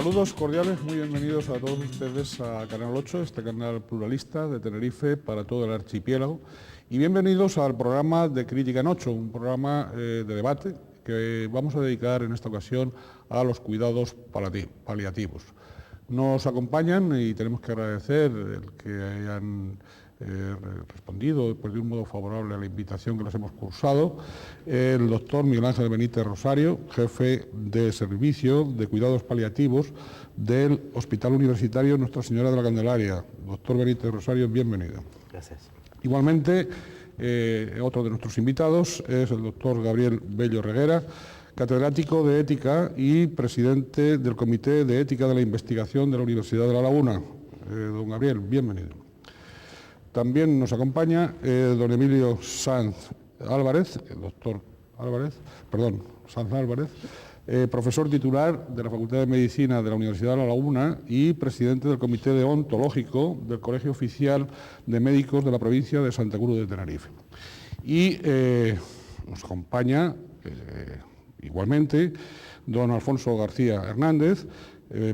Saludos cordiales, muy bienvenidos a todos ustedes a Canal 8, este canal pluralista de Tenerife para todo el archipiélago. Y bienvenidos al programa de Crítica en 8, un programa de debate que vamos a dedicar en esta ocasión a los cuidados paliativos. Nos acompañan y tenemos que agradecer el que hayan respondido pues, de un modo favorable a la invitación que les hemos cursado, el doctor Miguel Ángel Benítez Rosario, jefe de servicio de cuidados paliativos del Hospital Universitario Nuestra Señora de la Candelaria. Doctor Benítez Rosario, bienvenido. Gracias. Igualmente, otro de nuestros invitados es el doctor Gabriel Bello Reguera, catedrático de Ética y presidente del Comité de Ética de la Investigación de la Universidad de La Laguna. Don Gabriel, bienvenido. También nos acompaña don Emilio Sanz Álvarez, profesor titular de la Facultad de Medicina de la Universidad de La Laguna y presidente del Comité Deontológico del Colegio Oficial de Médicos de la provincia de Santa Cruz de Tenerife. Y nos acompaña igualmente don Alfonso García Hernández,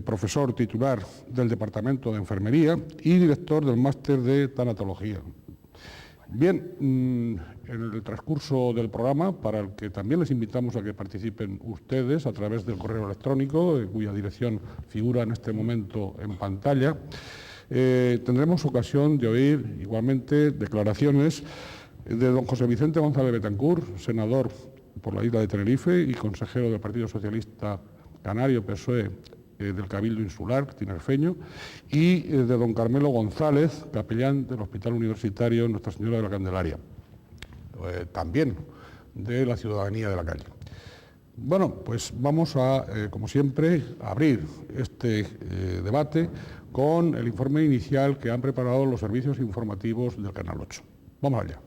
profesor titular del Departamento de Enfermería y director del Máster de Tanatología. Bien, en el transcurso del programa, para el que también les invitamos a que participen ustedes a través del correo electrónico, cuya dirección figura en este momento en pantalla, tendremos ocasión de oír igualmente declaraciones de don José Vicente González Betancourt, senador por la isla de Tenerife y consejero del Partido Socialista Canario PSOE del Cabildo Insular tinerfeño, y de don Carmelo González, capellán del Hospital Universitario Nuestra Señora de la Candelaria, también de la ciudadanía de la calle. Bueno, pues vamos a, como siempre, abrir este debate con el informe inicial que han preparado los servicios informativos del Canal 8. Vamos allá.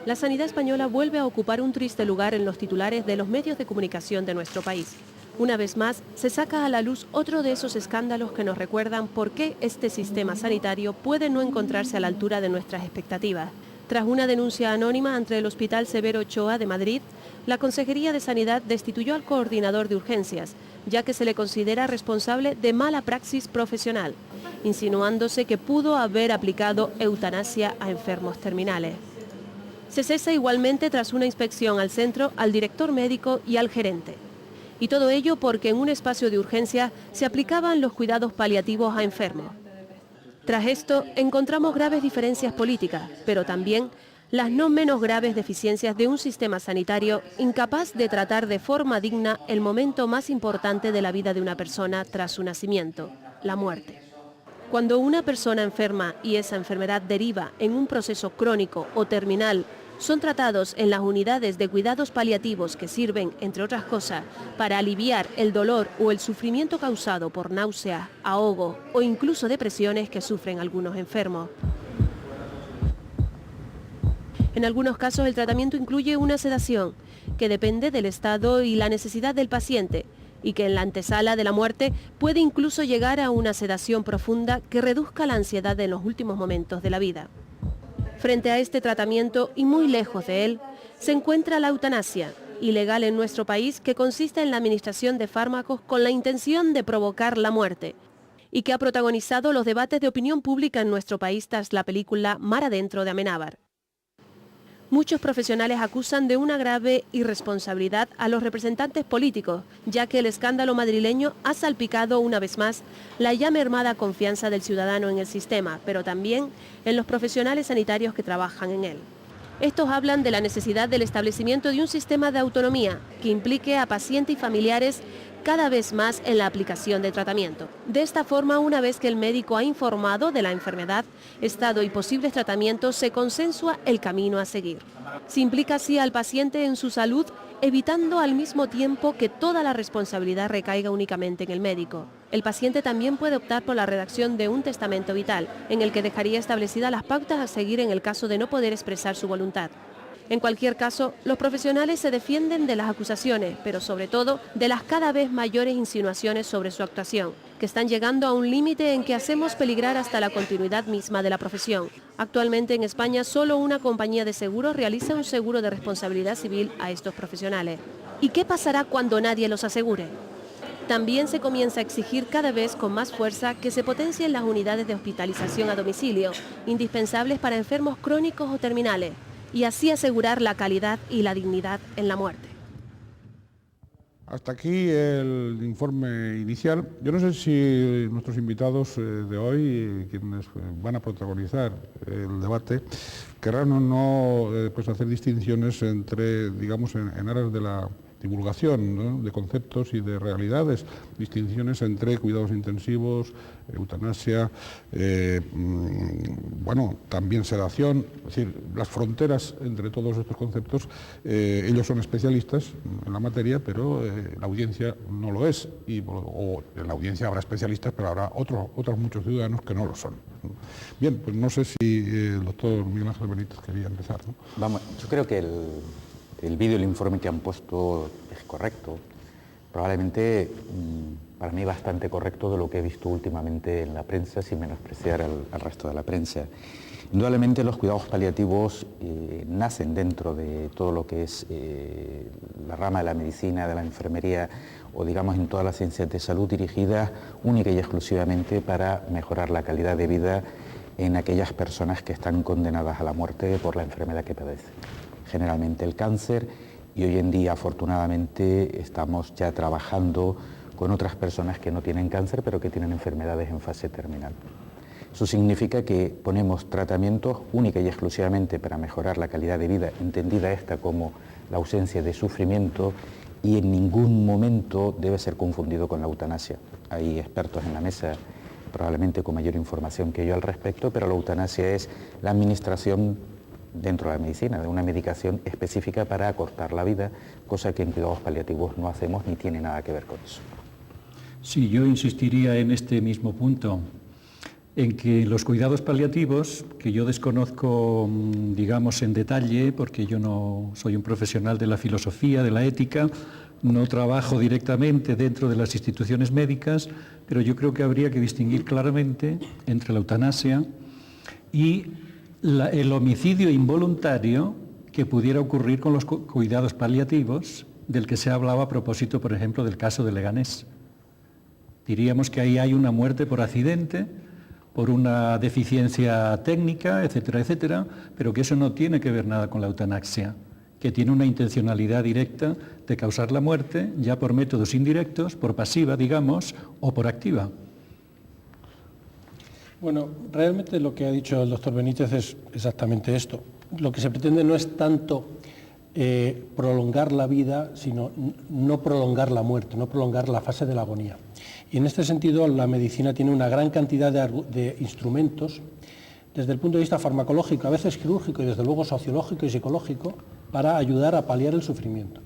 La sanidad española vuelve a ocupar un triste lugar en los titulares de los medios de comunicación de nuestro país. Una vez más, se saca a la luz otro de esos escándalos que nos recuerdan por qué este sistema sanitario puede no encontrarse a la altura de nuestras expectativas. Tras una denuncia anónima ante el Hospital Severo Ochoa de Madrid, la Consejería de Sanidad destituyó al coordinador de urgencias, ya que se le considera responsable de mala praxis profesional, insinuándose que pudo haber aplicado eutanasia a enfermos terminales. Se cesa igualmente tras una inspección al centro, al director médico y al gerente. Y todo ello porque en un espacio de urgencia se aplicaban los cuidados paliativos a enfermos. Tras esto, encontramos graves diferencias políticas, pero también las no menos graves deficiencias de un sistema sanitario incapaz de tratar de forma digna el momento más importante de la vida de una persona tras su nacimiento, la muerte. Cuando una persona enferma y esa enfermedad deriva en un proceso crónico o terminal, son tratados en las unidades de cuidados paliativos que sirven, entre otras cosas, para aliviar el dolor o el sufrimiento causado por náuseas, ahogo o incluso depresiones que sufren algunos enfermos. En algunos casos el tratamiento incluye una sedación, que depende del estado y la necesidad del paciente, y que en la antesala de la muerte puede incluso llegar a una sedación profunda que reduzca la ansiedad en los últimos momentos de la vida. Frente a este tratamiento, y muy lejos de él, se encuentra la eutanasia, ilegal en nuestro país, que consiste en la administración de fármacos con la intención de provocar la muerte, y que ha protagonizado los debates de opinión pública en nuestro país tras la película Mar adentro de Amenábar. Muchos profesionales acusan de una grave irresponsabilidad a los representantes políticos, ya que el escándalo madrileño ha salpicado una vez más la ya mermada confianza del ciudadano en el sistema, pero también en los profesionales sanitarios que trabajan en él. Estos hablan de la necesidad del establecimiento de un sistema de autonomía que implique a pacientes y familiares cada vez más en la aplicación de tratamiento. De esta forma, una vez que el médico ha informado de la enfermedad, estado y posibles tratamientos, se consensúa el camino a seguir. Se implica así al paciente en su salud, evitando al mismo tiempo que toda la responsabilidad recaiga únicamente en el médico. El paciente también puede optar por la redacción de un testamento vital, en el que dejaría establecidas las pautas a seguir en el caso de no poder expresar su voluntad. En cualquier caso, los profesionales se defienden de las acusaciones, pero sobre todo de las cada vez mayores insinuaciones sobre su actuación, que están llegando a un límite en que hacemos peligrar hasta la continuidad misma de la profesión. Actualmente en España solo una compañía de seguros realiza un seguro de responsabilidad civil a estos profesionales. ¿Y qué pasará cuando nadie los asegure? También se comienza a exigir cada vez con más fuerza que se potencien las unidades de hospitalización a domicilio, indispensables para enfermos crónicos o terminales, y así asegurar la calidad y la dignidad en la muerte. Hasta aquí el informe inicial. Yo no sé si nuestros invitados de hoy, quienes van a protagonizar el debate, querrán o no pues hacer distinciones entre, digamos, en aras de la divulgación, ¿no?, de conceptos y de realidades, distinciones entre cuidados intensivos, eutanasia, bueno, también sedación, es decir, las fronteras entre todos estos conceptos. Ellos son especialistas en la materia, pero la audiencia no lo es, o en la audiencia habrá especialistas, pero habrá otros muchos ciudadanos que no lo son. Bien, pues no sé si el doctor Miguel Ángel Benítez quería empezar, ¿no? Vamos, yo creo que el vídeo, el informe que han puesto es correcto, probablemente para mí bastante correcto de lo que he visto últimamente en la prensa, sin menospreciar al resto de la prensa. Indudablemente los cuidados paliativos nacen dentro de todo lo que es la rama de la medicina, de la enfermería, o digamos en todas las ciencias de salud, dirigidas única y exclusivamente para mejorar la calidad de vida en aquellas personas que están condenadas a la muerte por la enfermedad que padecen, generalmente el cáncer, y hoy en día afortunadamente estamos ya trabajando con otras personas que no tienen cáncer pero que tienen enfermedades en fase terminal. Eso significa que ponemos tratamientos única y exclusivamente para mejorar la calidad de vida, entendida esta como la ausencia de sufrimiento, y en ningún momento debe ser confundido con la eutanasia. Hay expertos en la mesa probablemente con mayor información que yo al respecto, pero la eutanasia es la administración dentro de la medicina de una medicación específica para acortar la vida, cosa que en cuidados paliativos no hacemos ni tiene nada que ver con eso. Sí, yo insistiría en este mismo punto, en que los cuidados paliativos, que yo desconozco, digamos, en detalle, porque yo no soy un profesional de la filosofía, de la ética, no trabajo directamente dentro de las instituciones médicas, pero yo creo que habría que distinguir claramente entre la eutanasia y el homicidio involuntario que pudiera ocurrir con los cuidados paliativos, del que se hablaba a propósito, por ejemplo, del caso de Leganés. Diríamos que ahí hay una muerte por accidente, por una deficiencia técnica, etcétera, etcétera, pero que eso no tiene que ver nada con la eutanasia, que tiene una intencionalidad directa de causar la muerte, ya por métodos indirectos, por pasiva, digamos, o por activa. Bueno, realmente lo que ha dicho el doctor Benítez es exactamente esto. Lo que se pretende no es tanto prolongar la vida, sino no prolongar la muerte, no prolongar la fase de la agonía. Y en este sentido la medicina tiene una gran cantidad de instrumentos, desde el punto de vista farmacológico, a veces quirúrgico y desde luego sociológico y psicológico, para ayudar a paliar el sufrimiento.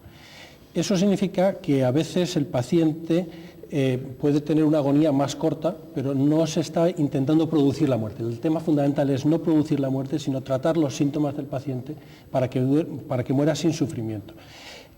Eso significa que a veces el paciente puede tener una agonía más corta, pero no se está intentando producir la muerte. El tema fundamental es no producir la muerte, sino tratar los síntomas del paciente para que muera sin sufrimiento.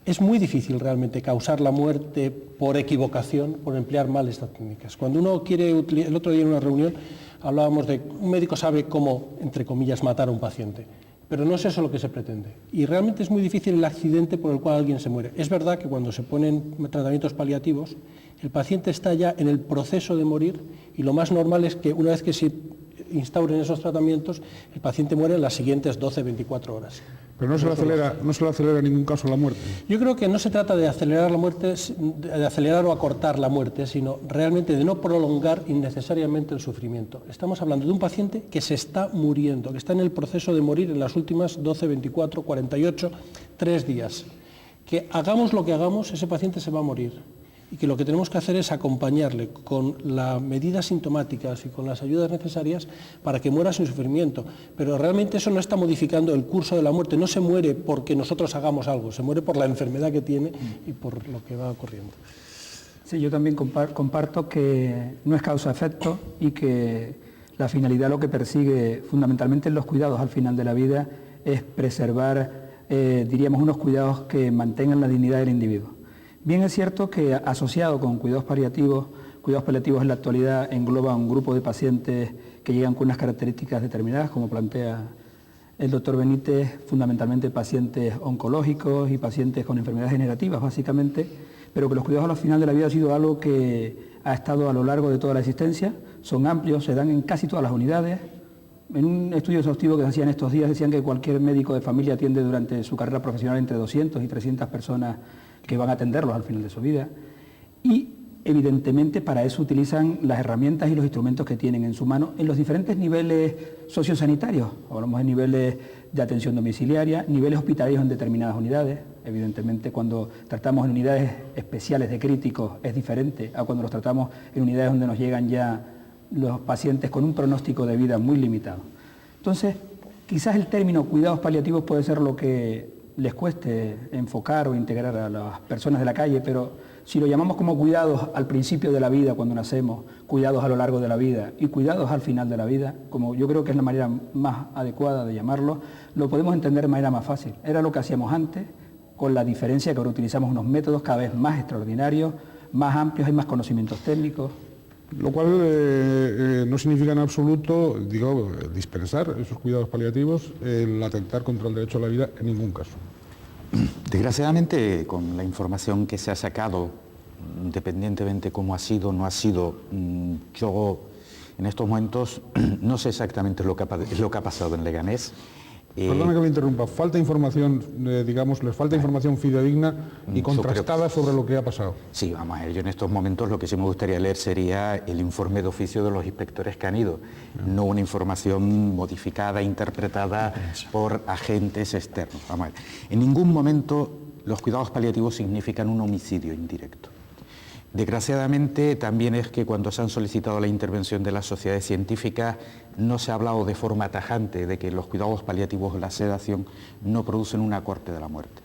Es muy difícil realmente causar la muerte por equivocación, por emplear mal estas técnicas. Cuando uno quiere utilizar, el otro día en una reunión hablábamos de un médico sabe cómo, entre comillas, matar a un paciente, pero no es eso lo que se pretende. Y realmente es muy difícil el accidente por el cual alguien se muere. Es verdad que cuando se ponen tratamientos paliativos, el paciente está ya en el proceso de morir y lo más normal es que una vez que se instauren esos tratamientos, el paciente muere en las siguientes 12-24 horas. Pero no se le acelera en ningún caso la muerte. Yo creo que no se trata de acelerar la muerte, de acelerar o acortar la muerte, sino realmente de no prolongar innecesariamente el sufrimiento. Estamos hablando de un paciente que se está muriendo, que está en el proceso de morir en las últimas 12, 24, 48, 3 días. Que hagamos lo que hagamos, ese paciente se va a morir. Y que lo que tenemos que hacer es acompañarle con las medidas sintomáticas y con las ayudas necesarias para que muera sin sufrimiento. Pero realmente eso no está modificando el curso de la muerte. No se muere porque nosotros hagamos algo, se muere por la enfermedad que tiene y por lo que va ocurriendo. Sí, yo también comparto que no es causa-efecto y que la finalidad lo que persigue fundamentalmente en los cuidados al final de la vida es preservar, diríamos, unos cuidados que mantengan la dignidad del individuo. Bien es cierto que asociado con cuidados paliativos en la actualidad engloba un grupo de pacientes que llegan con unas características determinadas, como plantea el doctor Benítez, fundamentalmente pacientes oncológicos y pacientes con enfermedades degenerativas, básicamente, pero que los cuidados al final de la vida ha sido algo que ha estado a lo largo de toda la existencia, son amplios, se dan en casi todas las unidades. En un estudio exhaustivo que se hacía en estos días decían que cualquier médico de familia atiende durante su carrera profesional entre 200 y 300 personas que van a atenderlos al final de su vida. Y evidentemente para eso utilizan las herramientas y los instrumentos que tienen en su mano en los diferentes niveles sociosanitarios. Hablamos de niveles de atención domiciliaria, niveles hospitalarios en determinadas unidades. Evidentemente cuando tratamos en unidades especiales de críticos es diferente a cuando los tratamos en unidades donde nos llegan ya los pacientes con un pronóstico de vida muy limitado. Entonces, quizás el término cuidados paliativos puede ser lo que les cueste enfocar o integrar a las personas de la calle, pero si lo llamamos como cuidados al principio de la vida, cuando nacemos, cuidados a lo largo de la vida y cuidados al final de la vida, como yo creo que es la manera más adecuada de llamarlo, lo podemos entender de manera más fácil. Era lo que hacíamos antes, con la diferencia que ahora utilizamos unos métodos cada vez más extraordinarios, más amplios, hay más conocimientos técnicos. Lo cual no significa en absoluto, digo, dispensar esos cuidados paliativos, el atentar contra el derecho a la vida en ningún caso. Desgraciadamente, con la información que se ha sacado, independientemente cómo ha sido o no ha sido, yo en estos momentos no sé exactamente lo que ha pasado en Leganés. Perdona que me interrumpa, falta información, digamos, les falta información fidedigna y contrastada sobre lo que ha pasado. Sí, vamos a ver, yo en estos momentos lo que sí me gustaría leer sería el informe de oficio de los inspectores que han ido, no una información modificada, interpretada por agentes externos. Vamos a ver, en ningún momento los cuidados paliativos significan un homicidio indirecto. Desgraciadamente también es que cuando se han solicitado la intervención de las sociedades científicas no se ha hablado de forma tajante de que los cuidados paliativos o la sedación no producen una corte de la muerte.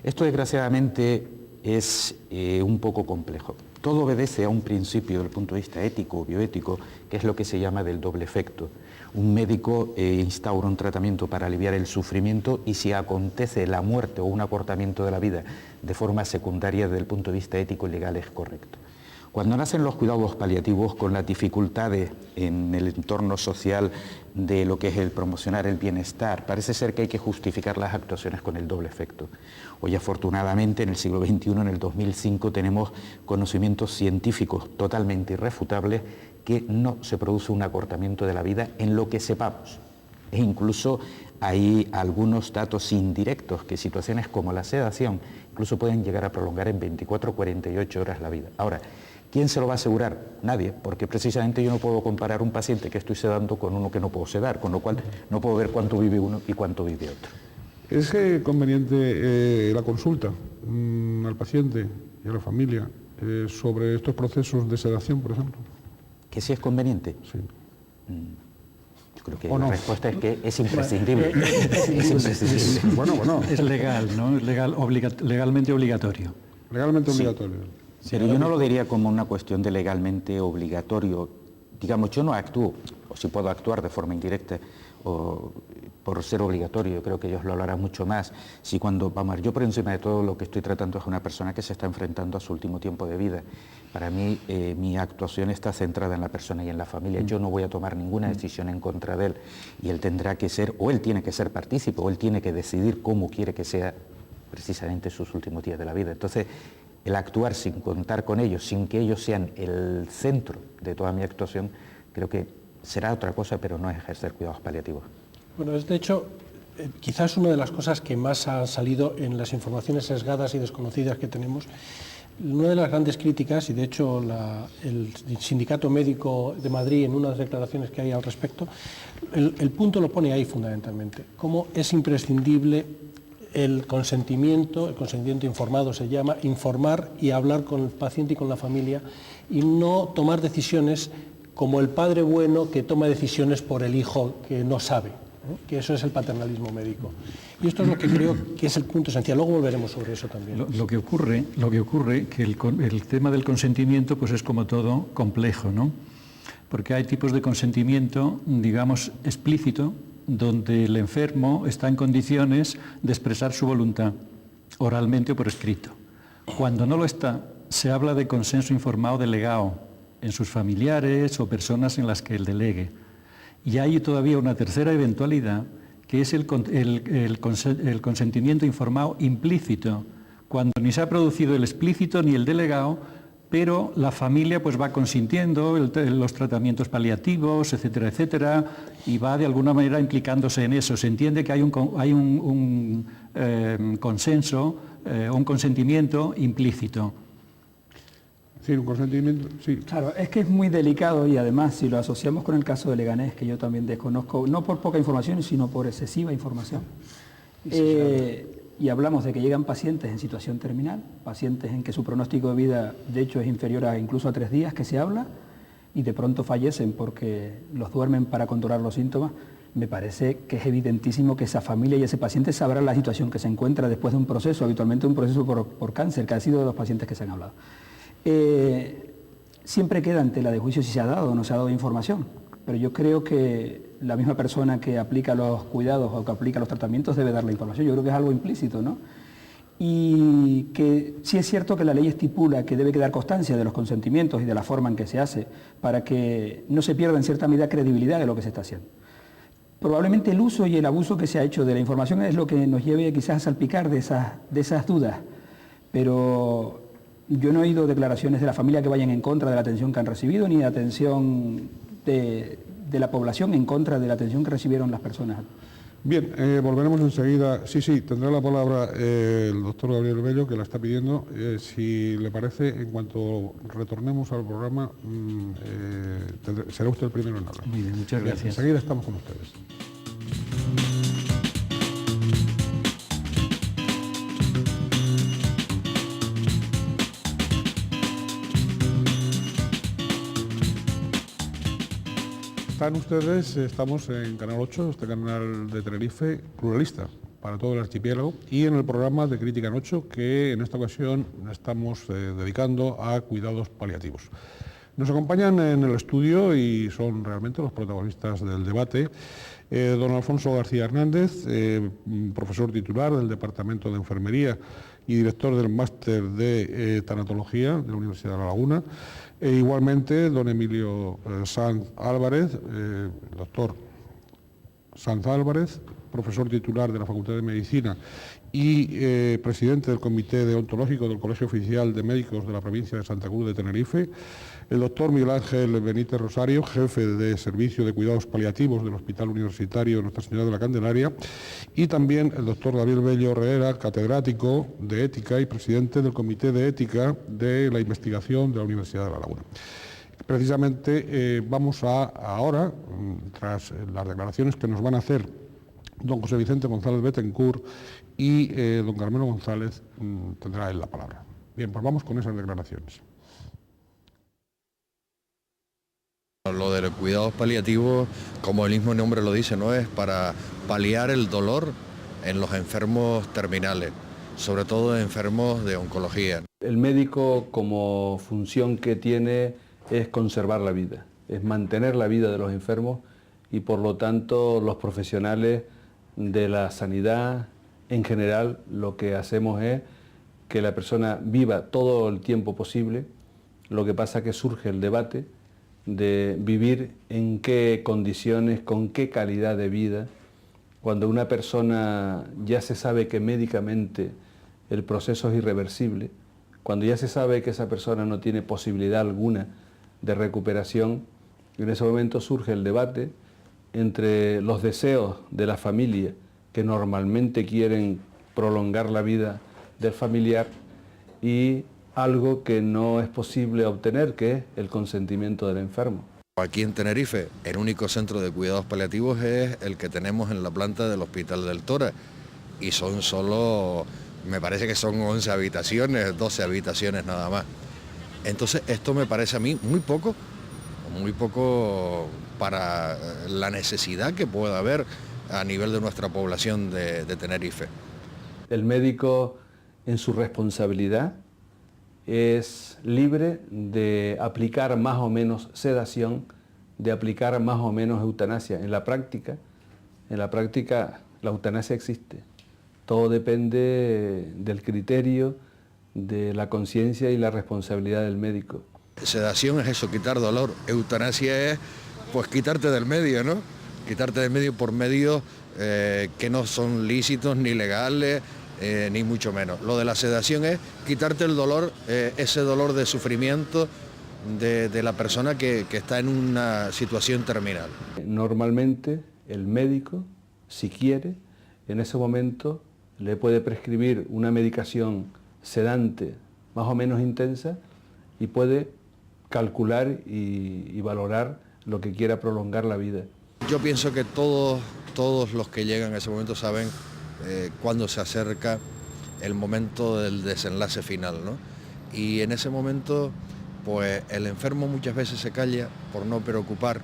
Esto desgraciadamente es un poco complejo. Todo obedece a un principio desde el punto de vista ético o bioético, que es lo que se llama del doble efecto. Un médico instaura un tratamiento para aliviar el sufrimiento y si acontece la muerte o un acortamiento de la vida de forma secundaria desde el punto de vista ético y legal es correcto. Cuando nacen los cuidados paliativos con las dificultades en el entorno social de lo que es el promocionar el bienestar, parece ser que hay que justificar las actuaciones con el doble efecto. Hoy afortunadamente en el siglo XXI, en el 2005, tenemos conocimientos científicos totalmente irrefutables que no se produce un acortamiento de la vida en lo que sepamos. E incluso hay algunos datos indirectos que situaciones como la sedación incluso pueden llegar a prolongar en 24 o 48 horas la vida. Ahora, ¿quién se lo va a asegurar? Nadie, porque precisamente yo no puedo comparar un paciente que estoy sedando con uno que no puedo sedar, con lo cual no puedo ver cuánto vive uno y cuánto vive otro. ¿Es conveniente la consulta al paciente y a la familia sobre estos procesos de sedación, por ejemplo? ¿Que sí es conveniente? Sí. Yo creo que la respuesta es que es imprescindible. Es imprescindible. Bueno. Es legal, ¿no? Es legalmente obligatorio. Legalmente obligatorio. Pero yo no lo diría como una cuestión de legalmente obligatorio. Digamos, yo no actúo, o si puedo actuar de forma indirecta, o por ser obligatorio, yo creo que ellos lo hablarán mucho más. Si cuando, vamos a ver, yo por encima de todo lo que estoy tratando es una persona que se está enfrentando a su último tiempo de vida. Para mí, mi actuación está centrada en la persona y en la familia. Yo no voy a tomar ninguna decisión en contra de él y él tendrá que ser, o él tiene que ser partícipe, o él tiene que decidir cómo quiere que sea precisamente sus últimos días de la vida. Entonces, el actuar sin contar con ellos, sin que ellos sean el centro de toda mi actuación, creo que será otra cosa, pero no es ejercer cuidados paliativos. Bueno, es de hecho quizás una de las cosas que más ha salido en las informaciones sesgadas y desconocidas que tenemos. Una de las grandes críticas, y de hecho el Sindicato Médico de Madrid en unas declaraciones que hay al respecto, el punto lo pone ahí fundamentalmente, cómo es imprescindible el consentimiento informado se llama, informar y hablar con el paciente y con la familia y no tomar decisiones como el padre bueno que toma decisiones por el hijo que no sabe, que eso es el paternalismo médico. Y esto es lo que creo que es el punto esencial. Luego volveremos sobre eso también. Lo que ocurre que el tema del consentimiento pues es como todo complejo, ¿no? Porque hay tipos de consentimiento, digamos, explícito, donde el enfermo está en condiciones de expresar su voluntad, oralmente o por escrito. Cuando no lo está, se habla de consenso informado delegado en sus familiares o personas en las que él delegue. Y hay todavía una tercera eventualidad, que es el consentimiento informado implícito, cuando ni se ha producido el explícito ni el delegado, pero la familia pues va consintiendo los tratamientos paliativos, etcétera, etcétera, y va de alguna manera implicándose en eso. Se entiende que hay un consenso, un consentimiento implícito. Sí, un consentimiento, sí. Claro, es que es muy delicado y además si lo asociamos con el caso de Leganés, que yo también desconozco, no por poca información, sino por excesiva información. Y hablamos de que llegan pacientes en situación terminal, pacientes en que su pronóstico de vida de hecho es inferior a incluso a 3 días que se habla, y de pronto fallecen porque los duermen para controlar los síntomas. Me parece que es evidentísimo que esa familia y ese paciente sabrán la situación que se encuentra después de un proceso, habitualmente un proceso por cáncer, que ha sido de los pacientes que se han hablado. Siempre queda en tela de juicio si se ha dado o no se ha dado información, pero yo creo que la misma persona que aplica los cuidados o que aplica los tratamientos debe dar la información. Yo creo que es algo implícito, ¿no? Y que sí es cierto que la ley estipula que debe quedar constancia de los consentimientos y de la forma en que se hace para que no se pierda en cierta medida credibilidad de lo que se está haciendo. Probablemente el uso y el abuso que se ha hecho de la información es lo que nos lleve quizás a salpicar de esas dudas, pero yo no he oído declaraciones de la familia que vayan en contra de la atención que han recibido, ni de atención de la población en contra de la atención que recibieron las personas. Bien, volveremos enseguida. Sí, tendrá la palabra el doctor Gabriel Bello, que la está pidiendo. Si le parece, en cuanto retornemos al programa, será usted el primero en hablar. Muy bien, muchas gracias. Enseguida estamos con ustedes. Estamos en Canal 8, este canal de Tenerife, pluralista para todo el archipiélago, y en el programa de Crítica en 8, que en esta ocasión estamos dedicando a cuidados paliativos. Nos acompañan en el estudio y son realmente los protagonistas del debate, don Alfonso García Hernández, profesor titular del Departamento de Enfermería y director del Máster de Tanatología de la Universidad de La Laguna, e igualmente don Emilio Sanz Álvarez, doctor Sanz Álvarez, profesor titular de la Facultad de Medicina y presidente del Comité Deontológico del Colegio Oficial de Médicos de la provincia de Santa Cruz de Tenerife, el doctor Miguel Ángel Benítez Rosario, jefe de Servicio de Cuidados Paliativos del Hospital Universitario Nuestra Señora de la Candelaria, y también el doctor David Bello Herrera, catedrático de Ética y presidente del Comité de Ética de la Investigación de la Universidad de La Laguna. Precisamente vamos ahora, tras las declaraciones que nos van a hacer don José Vicente González Bettencourt y don Carmelo González, tendrá él la palabra. Bien, pues vamos con esas declaraciones. Lo de los cuidados paliativos, como el mismo nombre lo dice, no es para paliar el dolor en los enfermos terminales, sobre todo enfermos de oncología. El médico, como función que tiene, es conservar la vida, es mantener la vida de los enfermos, y por lo tanto los profesionales de la sanidad en general lo que hacemos es que la persona viva todo el tiempo posible. Lo que pasa es que surge el debate de vivir en qué condiciones, con qué calidad de vida. Cuando una persona ya se sabe que médicamente el proceso es irreversible, cuando ya se sabe que esa persona no tiene posibilidad alguna de recuperación, en ese momento surge el debate entre los deseos de la familia, que normalmente quieren prolongar la vida del familiar, y algo que no es posible obtener, que es el consentimiento del enfermo. Aquí en Tenerife, el único centro de cuidados paliativos es el que tenemos en la planta del Hospital del Tora, y son solo, me parece que son 11 habitaciones, 12 habitaciones nada más. Entonces esto me parece a mí muy poco para la necesidad que pueda haber a nivel de nuestra población de Tenerife. El médico, en su responsabilidad, es libre de aplicar más o menos sedación, de aplicar más o menos eutanasia. En la práctica la eutanasia existe. Todo depende del criterio, de la conciencia y la responsabilidad del médico. Sedación es eso, quitar dolor. Eutanasia es, pues, quitarte del medio, ¿no? Quitarte del medio por medios que no son lícitos ni legales ni mucho menos. Lo de la sedación es quitarte el dolor, ese dolor de sufrimiento de la persona que está en una situación terminal. Normalmente el médico, si quiere, en ese momento le puede prescribir una medicación sedante más o menos intensa y puede calcular y valorar lo que quiera prolongar la vida. Yo pienso que todos los que llegan a ese momento saben cuándo se acerca el momento del desenlace final, ¿no? Y en ese momento, pues el enfermo muchas veces se calla por no preocupar.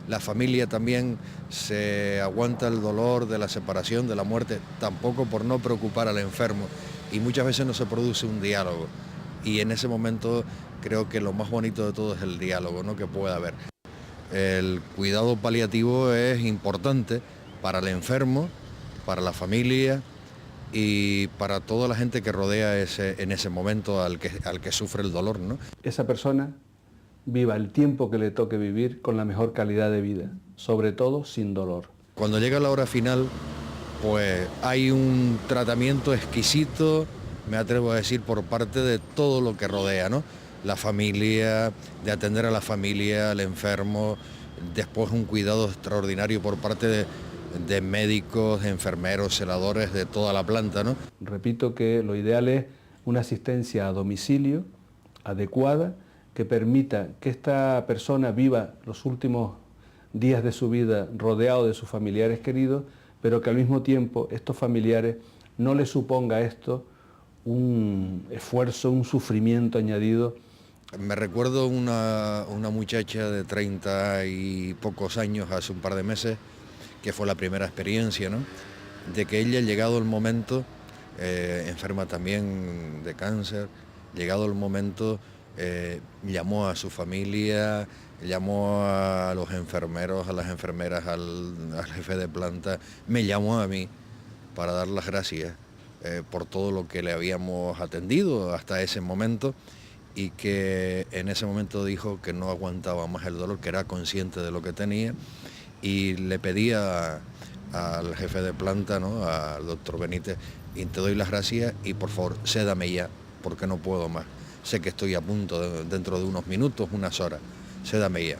La familia también se aguanta el dolor de la separación, de la muerte, tampoco por no preocupar al enfermo. Y muchas veces no se produce un diálogo. Y en ese momento creo que lo más bonito de todo es el diálogo, ¿no?, que pueda haber. El cuidado paliativo es importante para el enfermo, para la familia y para toda la gente que rodea en ese momento al que sufre el dolor, ¿no? Esa persona viva el tiempo que le toque vivir con la mejor calidad de vida, sobre todo sin dolor. Cuando llega la hora final, pues hay un tratamiento exquisito, me atrevo a decir, por parte de todo lo que rodea, ¿no? La familia, de atender a la familia, al enfermo, después un cuidado extraordinario por parte de médicos, enfermeros, celadores, de toda la planta, ¿no? Repito que lo ideal es una asistencia a domicilio adecuada, que permita que esta persona viva los últimos días de su vida rodeado de sus familiares queridos, pero que al mismo tiempo estos familiares no les suponga esto un esfuerzo, un sufrimiento añadido. Me recuerdo una muchacha de 30 y pocos años, hace un par de meses, que fue la primera experiencia, ¿no?, de que ella, llegado el momento, enferma también de cáncer, llegado el momento, llamó a su familia, llamó a los enfermeros, a las enfermeras, al jefe de planta, me llamó a mí para dar las gracias por todo lo que le habíamos atendido hasta ese momento, y que en ese momento dijo que no aguantaba más el dolor, que era consciente de lo que tenía, y le pedía al jefe de planta, ¿no?, al doctor Benítez, y te doy las gracias y por favor, sédame ya, porque no puedo más. Sé que estoy a punto, dentro de unos minutos, unas horas, sédame ya.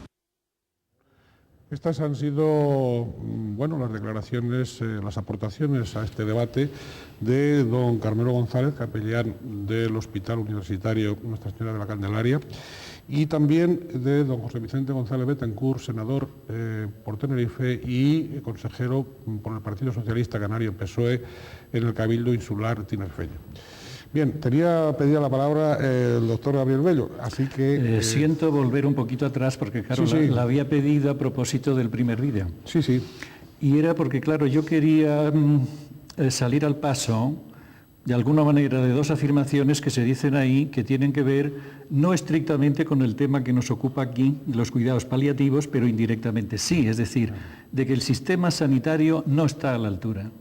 Estas han sido, bueno, las declaraciones, las aportaciones a este debate de don Carmelo González, capellán del Hospital Universitario Nuestra Señora de la Candelaria, y también de don José Vicente González Betancourt, senador por Tenerife y consejero por el Partido Socialista Canario PSOE en el Cabildo Insular tinerfeño. Bien, pedía la palabra el doctor Gabriel Bello, así que... Siento volver un poquito atrás porque, claro, sí. La había pedido a propósito del primer vídeo. Sí, sí. Y era porque, claro, yo quería salir al paso, de alguna manera, de dos afirmaciones que se dicen ahí, que tienen que ver no estrictamente con el tema que nos ocupa aquí, los cuidados paliativos, pero indirectamente sí, es decir, de que el sistema sanitario no está a la altura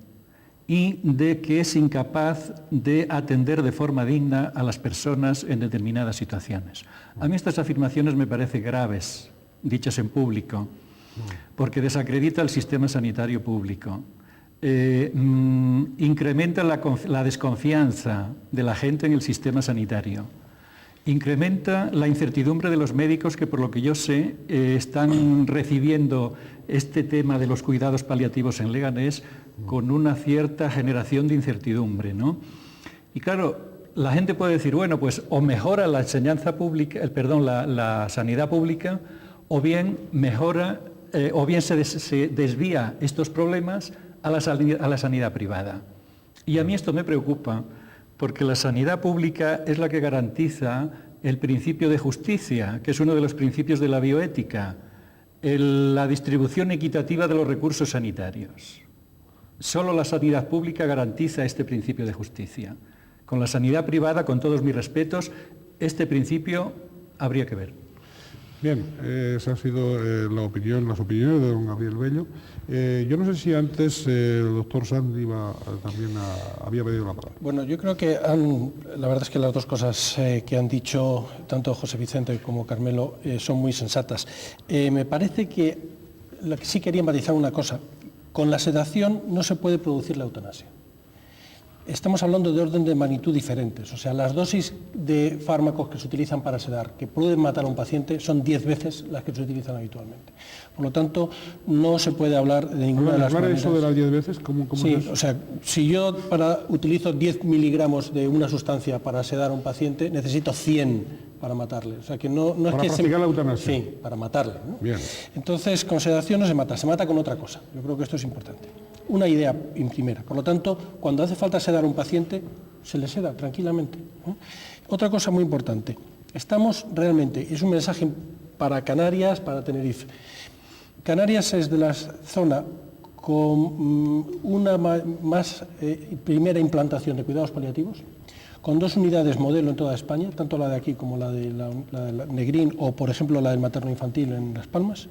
y de que es incapaz de atender de forma digna a las personas en determinadas situaciones. A mí estas afirmaciones me parecen graves, dichas en público, porque desacredita el sistema sanitario público, incrementa la desconfianza de la gente en el sistema sanitario, incrementa la incertidumbre de los médicos que, por lo que yo sé, están recibiendo este tema de los cuidados paliativos en Leganés con una cierta generación de incertidumbre, ¿no? Y claro, la gente puede decir, bueno, pues o mejora la enseñanza pública, la sanidad pública, o bien mejora, o bien se desvía estos problemas a la sanidad privada. Y a mí esto me preocupa, porque la sanidad pública es la que garantiza el principio de justicia, que es uno de los principios de la bioética, la distribución equitativa de los recursos sanitarios. Solo la sanidad pública garantiza este principio de justicia. Con la sanidad privada, con todos mis respetos, este principio habría que ver. Bien, esa ha sido las opiniones de don Gabriel Bello. Yo no sé si antes el doctor Sanz había pedido la palabra. Bueno, yo creo que la verdad es que las dos cosas que han dicho tanto José Vicente como Carmelo son muy sensatas. Me parece que sí quería matizar una cosa. Con la sedación no se puede producir la eutanasia. estamos hablando de orden de magnitud diferentes. O sea, las dosis de fármacos que se utilizan para sedar, que pueden matar a un paciente, son 10 veces las que se utilizan habitualmente. Por lo tanto, no se puede hablar de ninguna de las maneras. ¿Eso de las 10 veces? ¿Cómo sí, es eso? O sea, si yo utilizo 10 miligramos de una sustancia para sedar a un paciente, necesito 100 para matarle. O sea, que no es para que practicar la eutanasia. Sí, para matarle, ¿no? Bien. Entonces, con sedación no se mata con otra cosa. Yo creo que esto es importante. Una idea primera. Por lo tanto, cuando hace falta sedar a un paciente, se le seda tranquilamente, ¿no? Otra cosa muy importante. Estamos realmente, es un mensaje para Canarias, para Tenerife. Canarias es de la zona con una más primera implantación de cuidados paliativos, con 2 unidades modelo en toda España, tanto la de aquí como la de la Negrín o, por ejemplo, la del materno-infantil en Las Palmas,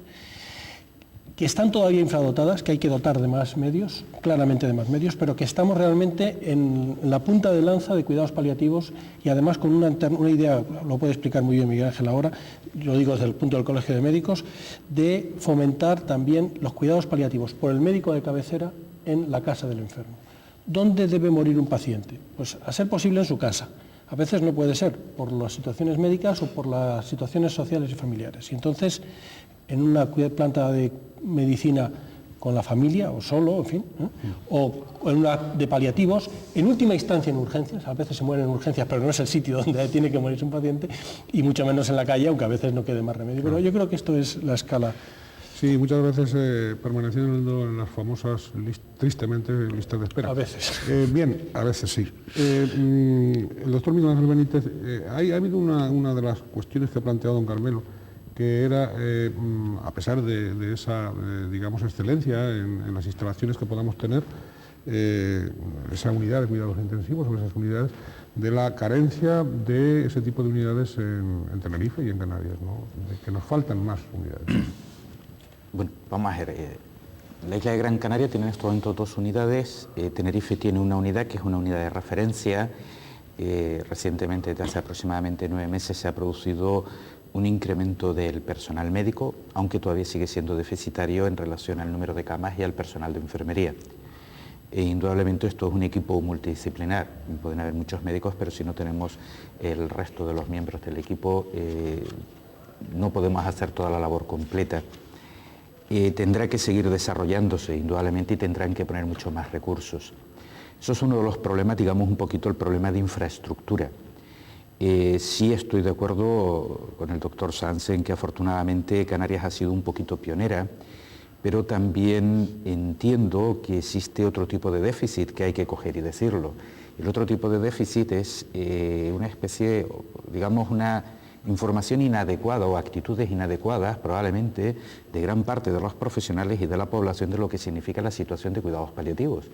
que están todavía infradotadas, que hay que dotar de más medios, claramente de más medios, pero que estamos realmente en la punta de lanza de cuidados paliativos y además con una idea, lo puede explicar muy bien Miguel Ángel ahora, lo digo desde el punto del Colegio de Médicos, de fomentar también los cuidados paliativos por el médico de cabecera en la casa del enfermo. ¿Dónde debe morir un paciente? Pues a ser posible en su casa. A veces no puede ser por las situaciones médicas o por las situaciones sociales y familiares. Y entonces, en una planta de medicina con la familia o solo, en fin, ¿eh? o en una de paliativos, en última instancia en urgencias, a veces se mueren en urgencias, pero no es el sitio donde tiene que morirse un paciente, y mucho menos en la calle, aunque a veces no quede más remedio. Pero yo creo que esto es la escala. Sí, muchas veces permaneciendo en las famosas, tristemente, listas de espera. A veces. Bien, a veces sí. El doctor Miguel Ángel Benítez, ha habido una de las cuestiones que ha planteado don Carmelo, que era, a pesar de esa, digamos, excelencia en las instalaciones que podamos tener, esa unidad de cuidados intensivos o esas unidades, de la carencia de ese tipo de unidades en Tenerife y en Canarias, ¿no? De que nos faltan más unidades. Bueno, vamos a ver. La isla de Gran Canaria tiene en este momento 2 unidades. Tenerife tiene una unidad que es una unidad de referencia. Recientemente, desde hace aproximadamente 9 meses, se ha producido un incremento del personal médico, aunque todavía sigue siendo deficitario en relación al número de camas y al personal de enfermería. Indudablemente esto es un equipo multidisciplinar. Pueden haber muchos médicos, pero si no tenemos el resto de los miembros del equipo, no podemos hacer toda la labor completa. Tendrá que seguir desarrollándose, indudablemente, y tendrán que poner mucho más recursos. Eso es uno de los problemas, digamos, un poquito el problema de infraestructura. Sí estoy de acuerdo con el doctor Sanz en que afortunadamente Canarias ha sido un poquito pionera, pero también entiendo que existe otro tipo de déficit que hay que coger y decirlo. El otro tipo de déficit es una especie, digamos, una información inadecuada o actitudes inadecuadas probablemente de gran parte de los profesionales y de la población de lo que significa la situación de cuidados paliativos.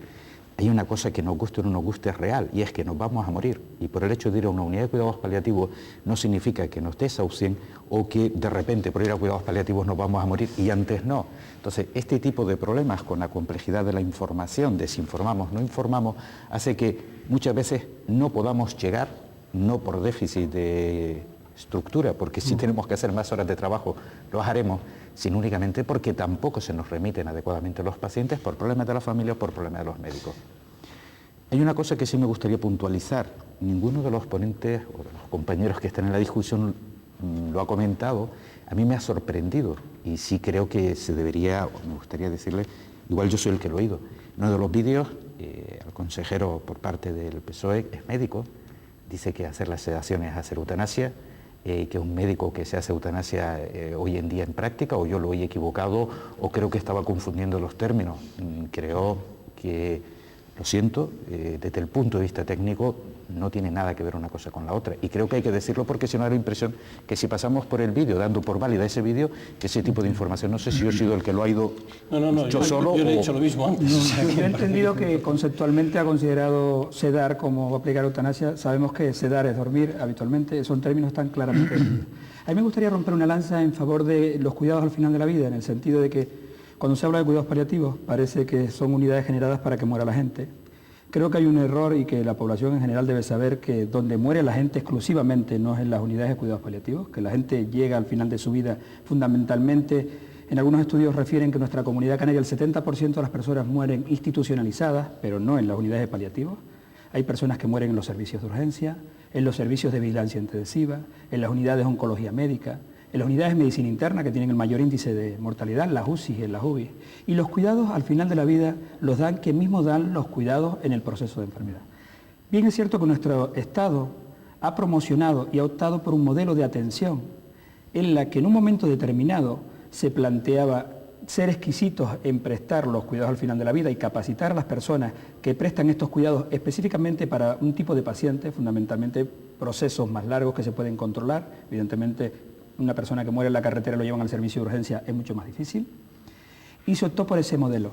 Hay una cosa que nos guste o no nos guste es real, y es que nos vamos a morir. Y por el hecho de ir a una unidad de cuidados paliativos no significa que nos desahucien o que de repente por ir a cuidados paliativos nos vamos a morir y antes no. Entonces, este tipo de problemas con la complejidad de la información, desinformamos, no informamos, hace que muchas veces no podamos llegar, no por déficit de estructura, porque si tenemos que hacer más horas de trabajo, lo haremos, sino únicamente porque tampoco se nos remiten adecuadamente los pacientes por problemas de la familia o por problemas de los médicos. Hay una cosa que sí me gustaría puntualizar. Ninguno de los ponentes o de los compañeros que están en la discusión lo ha comentado. A mí me ha sorprendido y sí creo que se debería, o me gustaría decirle, igual yo soy el que lo he oído. En uno de los vídeos, el consejero por parte del PSOE es médico, dice que hacer la sedación es hacer eutanasia, que un médico que se hace eutanasia hoy en día en práctica, o yo lo he equivocado, o creo que estaba confundiendo los términos. Creo que, lo siento, desde el punto de vista técnico no tiene nada que ver una cosa con la otra. Y creo que hay que decirlo porque si no da la impresión que si pasamos por el vídeo, dando por válida ese vídeo, que ese tipo de información, no sé si yo he sido el que lo ha ido yo solo. Yo le he dicho lo mismo antes. Yo he entendido que conceptualmente ha considerado sedar como aplicar eutanasia. Sabemos que sedar es dormir habitualmente, son términos tan claramente. A mí me gustaría romper una lanza en favor de los cuidados al final de la vida, en el sentido de que cuando se habla de cuidados paliativos parece que son unidades generadas para que muera la gente. Creo que hay un error y que la población en general debe saber que donde muere la gente exclusivamente no es en las unidades de cuidados paliativos, que la gente llega al final de su vida fundamentalmente. En algunos estudios refieren que en nuestra comunidad canaria el 70% de las personas mueren institucionalizadas, pero no en las unidades de paliativos. Hay personas que mueren en los servicios de urgencia, en los servicios de vigilancia intensiva, en las unidades de oncología médica, en las unidades de medicina interna que tienen el mayor índice de mortalidad, las UCI y en las UBI. Y los cuidados al final de la vida los dan que mismo dan los cuidados en el proceso de enfermedad. Bien es cierto que nuestro Estado ha promocionado y ha optado por un modelo de atención en la que en un momento determinado se planteaba ser exquisitos en prestar los cuidados al final de la vida y capacitar a las personas que prestan estos cuidados específicamente para un tipo de paciente, fundamentalmente procesos más largos que se pueden controlar. Evidentemente, una persona que muere en la carretera lo llevan al servicio de urgencia, es mucho más difícil. Y se optó por ese modelo.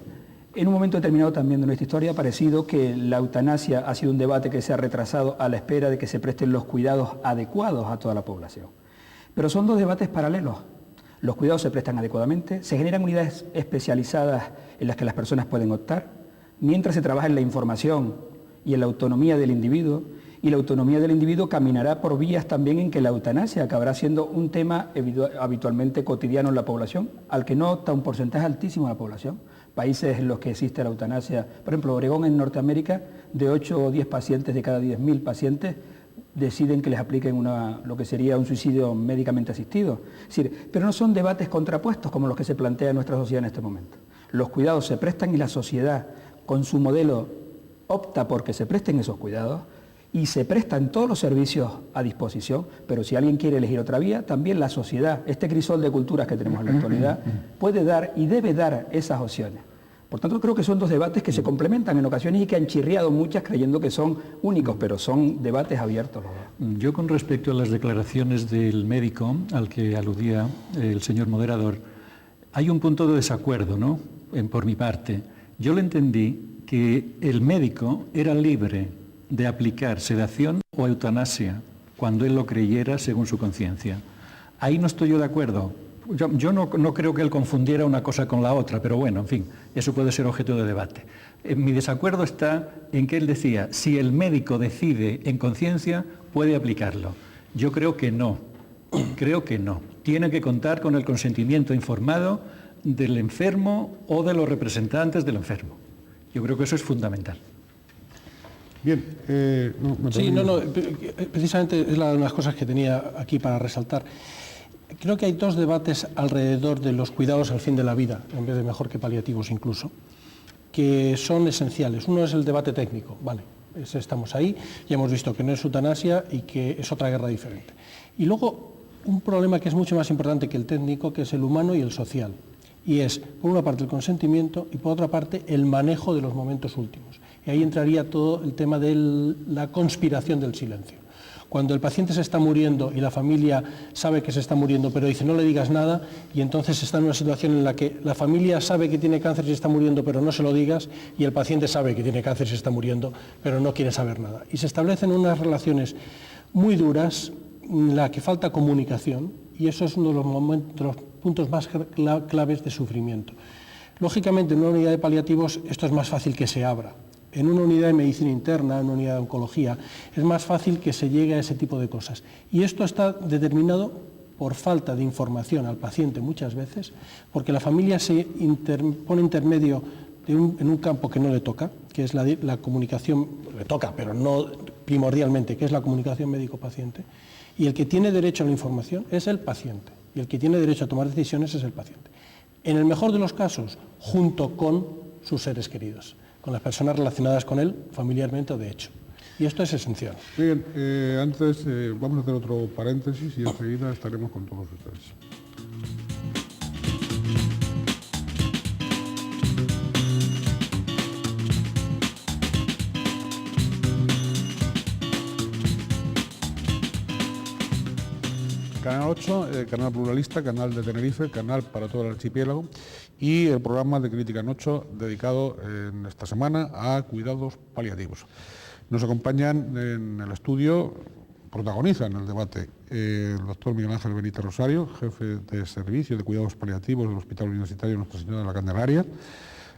En un momento determinado también de nuestra historia ha parecido que la eutanasia ha sido un debate que se ha retrasado a la espera de que se presten los cuidados adecuados a toda la población. Pero son dos debates paralelos. Los cuidados se prestan adecuadamente, se generan unidades especializadas en las que las personas pueden optar, mientras se trabaja en la información y en la autonomía del individuo, y la autonomía del individuo caminará por vías también en que la eutanasia acabará siendo un tema habitualmente cotidiano en la población, al que no opta un porcentaje altísimo de la población. Países en los que existe la eutanasia, por ejemplo, Oregón en Norteamérica, de 8 o 10 pacientes de cada 10.000 pacientes, deciden que les apliquen lo que sería un suicidio médicamente asistido. Es decir, pero no son debates contrapuestos como los que se plantea en nuestra sociedad en este momento. Los cuidados se prestan y la sociedad, con su modelo, opta porque se presten esos cuidados y se prestan todos los servicios a disposición, pero si alguien quiere elegir otra vía, también la sociedad, este crisol de culturas que tenemos en la actualidad, puede dar y debe dar esas opciones. Por tanto, creo que son dos debates que se complementan en ocasiones y que han chirriado muchas creyendo que son únicos, pero son debates abiertos. Yo, con respecto a las declaraciones del médico al que aludía el señor moderador, hay un punto de desacuerdo, ¿no? Por mi parte. Yo le entendí que el médico era libre de aplicar sedación o eutanasia cuando él lo creyera según su conciencia. Ahí no estoy yo de acuerdo. Yo no creo que él confundiera una cosa con la otra, pero bueno, en fin, eso puede ser objeto de debate. Mi desacuerdo está en que él decía, si el médico decide en conciencia, puede aplicarlo. Yo creo que no, Tiene que contar con el consentimiento informado del enfermo o de los representantes del enfermo. Yo creo que eso es fundamental. Bien. Precisamente es una de las cosas que tenía aquí para resaltar. Creo que hay dos debates alrededor de los cuidados al fin de la vida, en vez de mejor que paliativos incluso, que son esenciales. Uno es el debate técnico, vale, estamos ahí, ya hemos visto que no es eutanasia y que es otra guerra diferente. Y luego un problema que es mucho más importante que el técnico, que es el humano y el social. Y es, por una parte, el consentimiento y por otra parte, el manejo de los momentos últimos. Y ahí entraría todo el tema de la conspiración del silencio. Cuando el paciente se está muriendo y la familia sabe que se está muriendo, pero dice no le digas nada, y entonces está en una situación en la que la familia sabe que tiene cáncer y se está muriendo, pero no se lo digas, y el paciente sabe que tiene cáncer y se está muriendo, pero no quiere saber nada. Y se establecen unas relaciones muy duras en las que falta comunicación, y eso es uno de los puntos más claves de sufrimiento. Lógicamente, en una unidad de paliativos esto es más fácil que se abra. En una unidad de medicina interna, en una unidad de oncología, es más fácil que se llegue a ese tipo de cosas. Y esto está determinado por falta de información al paciente muchas veces, porque la familia se pone intermedio en un campo que no le toca, que es la comunicación, le toca, pero no primordialmente, que es la comunicación médico-paciente, y el que tiene derecho a la información es el paciente, y el que tiene derecho a tomar decisiones es el paciente. En el mejor de los casos, junto con sus seres queridos, con las personas relacionadas con él familiarmente o de hecho. Y esto es esencial. Bien, antes vamos a hacer otro paréntesis y enseguida estaremos con todos ustedes. Canal 8, canal pluralista, canal de Tenerife, canal para todo el archipiélago, y el programa de Crítica en 8 dedicado en esta semana a cuidados paliativos. Nos acompañan en el estudio, protagonizan el debate, el doctor Miguel Ángel Benítez Rosario, jefe de servicio de cuidados paliativos del Hospital Universitario Nuestra Señora de la Candelaria,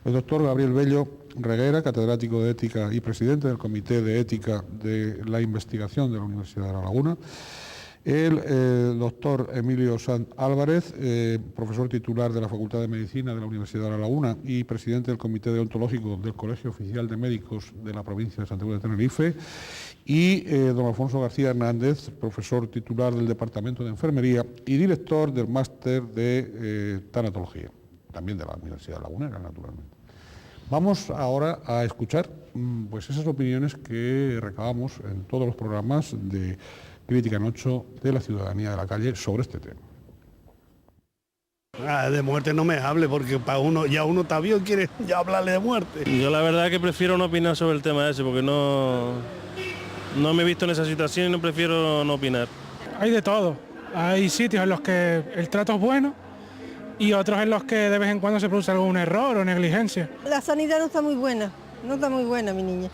el doctor Gabriel Bello Reguera, catedrático de Ética y presidente del Comité de Ética de la Investigación de la Universidad de La Laguna, el doctor Emilio Sanz Álvarez, profesor titular de la Facultad de Medicina de la Universidad de La Laguna y presidente del Comité Deontológico del Colegio Oficial de Médicos de la provincia de Santa Cruz de Tenerife, y don Alfonso García Hernández, profesor titular del Departamento de Enfermería y director del Máster de Tanatología, también de la Universidad Lagunera, naturalmente. Vamos ahora a escuchar pues esas opiniones que recabamos en todos los programas de Crítica en 8 de la ciudadanía de la calle sobre este tema. De muerte no me hable, porque para uno está bien, quiere ya hablarle de muerte. Yo la verdad que prefiero no opinar sobre el tema ese, porque no me he visto en esa situación y no prefiero no opinar. Hay de todo. Hay sitios en los que el trato es bueno y otros en los que de vez en cuando se produce algún error o negligencia. La sanidad no está muy buena, mi niña.